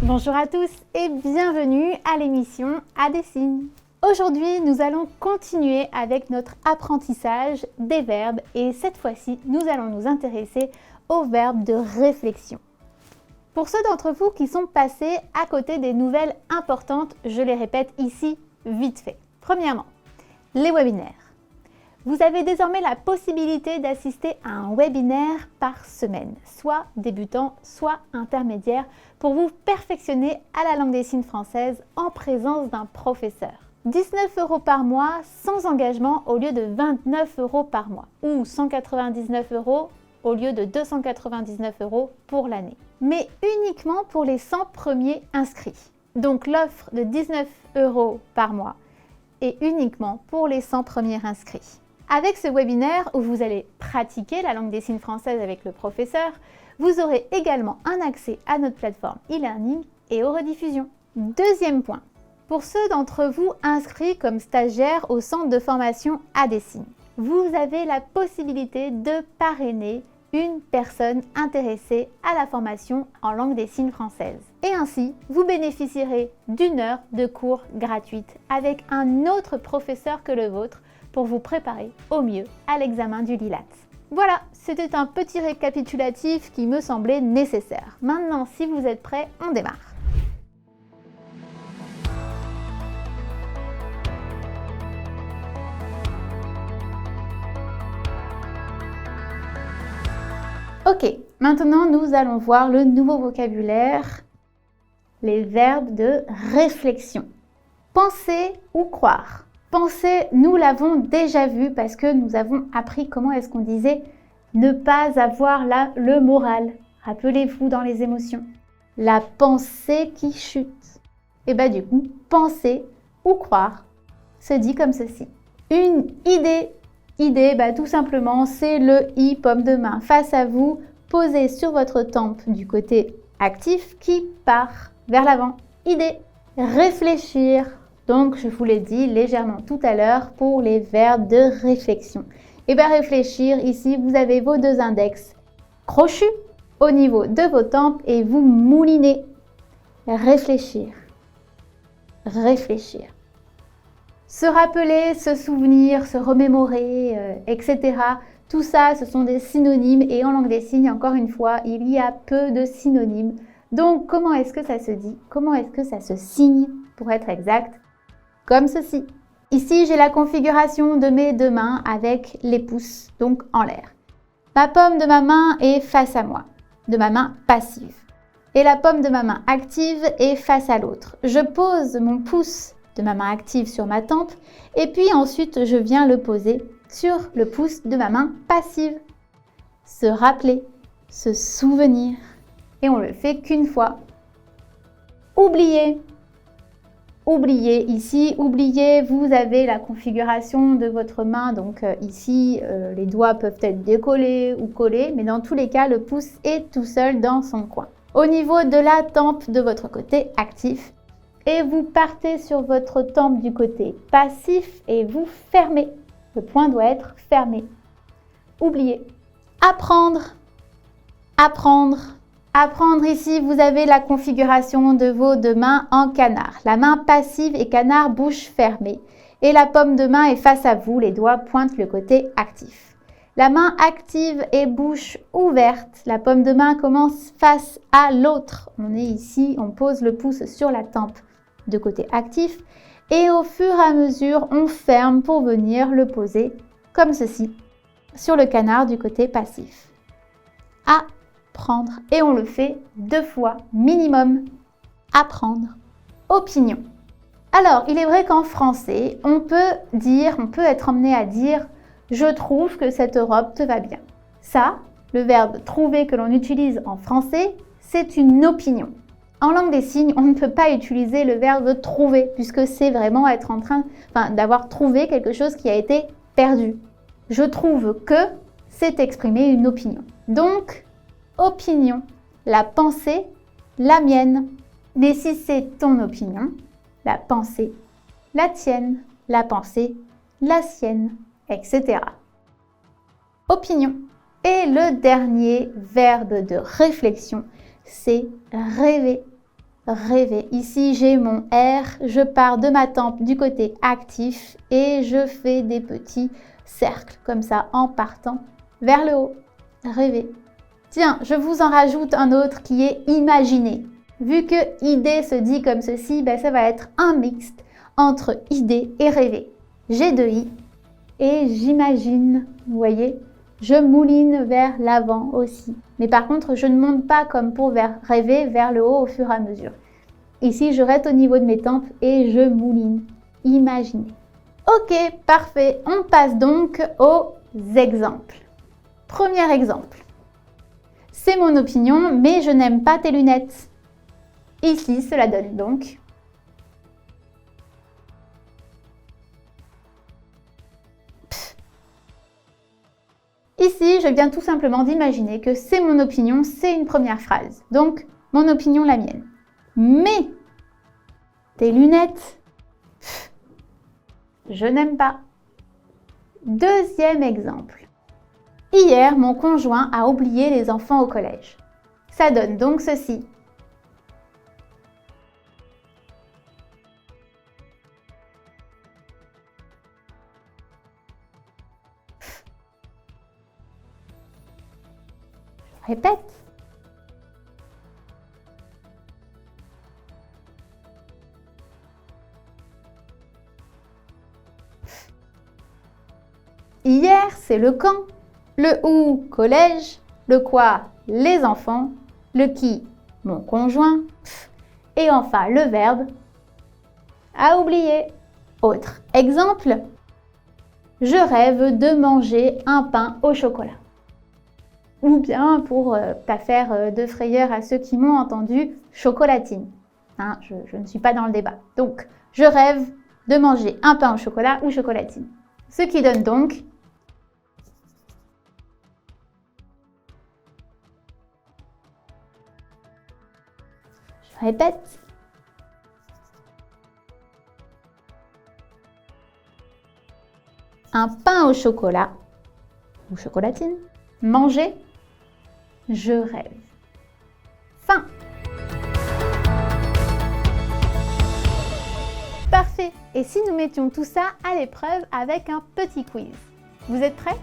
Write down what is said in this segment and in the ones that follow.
Bonjour à tous et bienvenue à l'émission A des signes. Aujourd'hui, nous allons continuer avec notre apprentissage des verbes et cette fois-ci, nous allons nous intéresser aux verbes de réflexion. Pour ceux d'entre vous qui sont passés à côté des nouvelles importantes, je les répète ici vite fait. Premièrement, les webinaires. Vous avez désormais la possibilité d'assister à un webinaire par semaine, soit débutant, soit intermédiaire, pour vous perfectionner à la langue des signes française en présence d'un professeur. 19 € par mois sans engagement au lieu de 29 € par mois, ou 199 € au lieu de 299 € pour l'année. Mais uniquement pour les 100 premiers inscrits. Donc l'offre de 19 € par mois est uniquement pour les 100 premiers inscrits. Avec ce webinaire où vous allez pratiquer la langue des signes française avec le professeur, vous aurez également un accès à notre plateforme e-learning et aux rediffusions. Deuxième point, pour ceux d'entre vous inscrits comme stagiaires au centre de formation A des signes, vous avez la possibilité de parrainer une personne intéressée à la formation en langue des signes française. Et ainsi, vous bénéficierez d'une heure de cours gratuite avec un autre professeur que le vôtre pour vous préparer au mieux à l'examen du LILAT. Voilà, c'était un petit récapitulatif qui me semblait nécessaire. Maintenant, si vous êtes prêts, on démarre. Ok, maintenant nous allons voir le nouveau vocabulaire, les verbes de réflexion. Penser ou croire. Penser, nous l'avons déjà vu parce que nous avons appris comment est-ce qu'on disait ne pas avoir le moral. Rappelez-vous dans les émotions. La pensée qui chute. Et bien du coup, penser ou croire se dit comme ceci. Une idée. Idée, tout simplement, c'est le i paume de main face à vous, posé sur votre tempe du côté actif qui part vers l'avant. Idée. Réfléchir. Donc, je vous l'ai dit légèrement tout à l'heure pour les verbes de réflexion. Et bien, réfléchir, ici, vous avez vos deux index crochus au niveau de vos tempes et vous moulinez. Réfléchir. Réfléchir. Se rappeler, se souvenir, se remémorer, etc. Tout ça, ce sont des synonymes et en langue des signes, encore une fois, il y a peu de synonymes. Donc, comment est-ce que ça se dit? Comment est-ce que ça se signe, pour être exact? Comme ceci. Ici, j'ai la configuration de mes deux mains avec les pouces, donc en l'air. Ma paume de ma main est face à moi, de ma main passive. Et la paume de ma main active est face à l'autre. Je pose mon pouce de ma main active sur ma tempe et puis ensuite, je viens le poser sur le pouce de ma main passive. Se rappeler, se souvenir. Et on le fait qu'une fois. Oublier. Oubliez ici, oubliez, vous avez la configuration de votre main, donc ici les doigts peuvent être décollés ou collés, mais dans tous les cas le pouce est tout seul dans son coin. Au niveau de la tempe de votre côté actif, et vous partez sur votre tempe du côté passif et vous fermez. Le point doit être fermé. Oubliez. Apprendre, apprendre. Apprendre ici, vous avez la configuration de vos deux mains en canard. La main passive et canard, bouche fermée. Et la paume de main est face à vous, les doigts pointent le côté actif. La main active et bouche ouverte. La paume de main commence face à l'autre. On est ici, on pose le pouce sur la tempe de côté actif. Et au fur et à mesure, on ferme pour venir le poser comme ceci, sur le canard du côté passif. Apprendre. Et on le fait 2 fois minimum. Apprendre. Opinion. Alors, il est vrai qu'en français, on peut être emmené à dire « je trouve que cette robe te va bien ». Ça, le verbe « trouver » que l'on utilise en français, c'est une opinion. En langue des signes, on ne peut pas utiliser le verbe « trouver » puisque c'est vraiment être d'avoir trouvé quelque chose qui a été perdu. « Je trouve que » c'est exprimer une opinion. Donc, opinion, la pensée, la mienne. Mais si c'est ton opinion, la pensée, la tienne, la pensée, la sienne, etc. Opinion. Et le dernier verbe de réflexion, c'est rêver. rêver. Ici, j'ai mon R, je pars de ma tempe du côté actif et je fais des petits cercles comme ça en partant vers le haut. Rêver. Tiens, je vous en rajoute un autre qui est imaginer. Vu que idée se dit comme ceci, ben ça va être un mixte entre idée et rêver. J'ai deux i et j'imagine, vous voyez, je mouline vers l'avant aussi. Mais par contre, je ne monte pas comme pour rêver vers le haut au fur et à mesure. Ici, je reste au niveau de mes tempes et je mouline. Imaginez. Ok, parfait. On passe donc aux exemples. Premier exemple. C'est mon opinion, mais je n'aime pas tes lunettes. Ici, cela donne donc Ici, je viens tout simplement d'imaginer que c'est mon opinion, c'est une première phrase. Donc, mon opinion, la mienne. Mais, tes lunettes, je n'aime pas. Deuxième exemple. Hier, mon conjoint a oublié les enfants au collège. Ça donne donc ceci. Je répète. Hier, c'est le quand. Le où, collège. Le quoi, les enfants. Le qui, mon conjoint. Et enfin, le verbe, à oublier. Autre exemple. Je rêve de manger un pain au chocolat. Ou bien, pour pas faire de frayeur à ceux qui m'ont entendu, chocolatine. Hein, je ne suis pas dans le débat. Donc, je rêve de manger un pain au chocolat ou chocolatine. Ce qui donne donc je répète. Un pain au chocolat ou chocolatine. Manger. Je rêve. Fin. Parfait. Et si nous mettions tout ça à l'épreuve avec un petit quiz? Vous êtes prêts?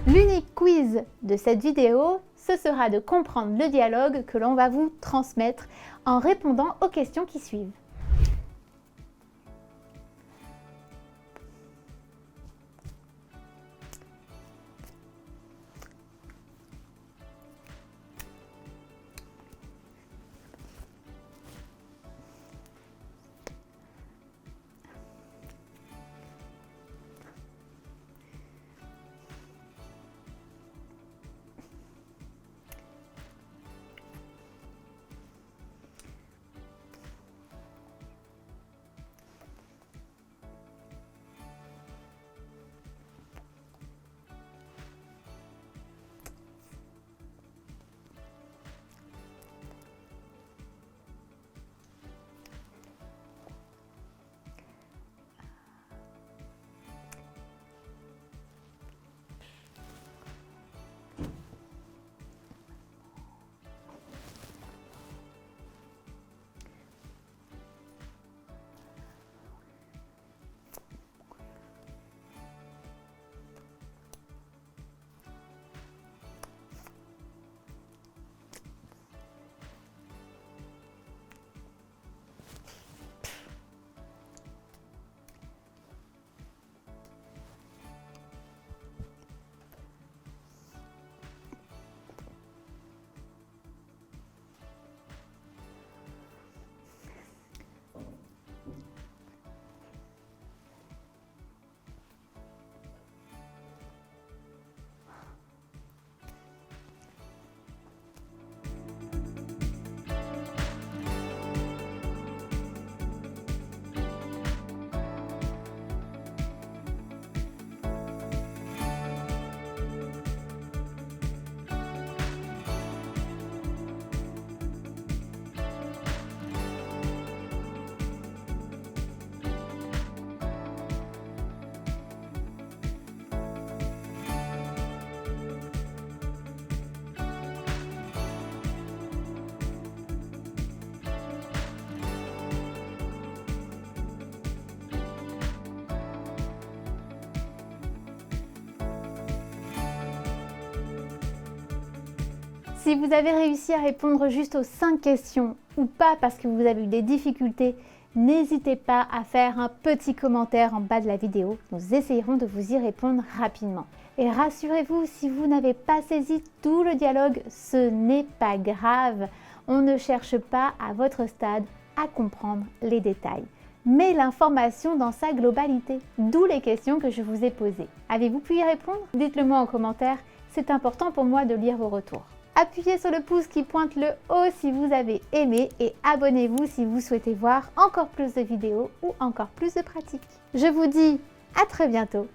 L'unique quiz de cette vidéo, ce sera de comprendre le dialogue que l'on va vous transmettre en répondant aux questions qui suivent. Si vous avez réussi à répondre juste aux 5 questions ou pas parce que vous avez eu des difficultés, n'hésitez pas à faire un petit commentaire en bas de la vidéo. Nous essayerons de vous y répondre rapidement. Et rassurez-vous, si vous n'avez pas saisi tout le dialogue, ce n'est pas grave. On ne cherche pas à votre stade à comprendre les détails, mais l'information dans sa globalité, d'où les questions que je vous ai posées. Avez-vous pu y répondre? Dites-le moi en commentaire, c'est important pour moi de lire vos retours. Appuyez sur le pouce qui pointe le haut si vous avez aimé et abonnez-vous si vous souhaitez voir encore plus de vidéos ou encore plus de pratiques. Je vous dis à très bientôt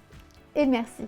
et merci.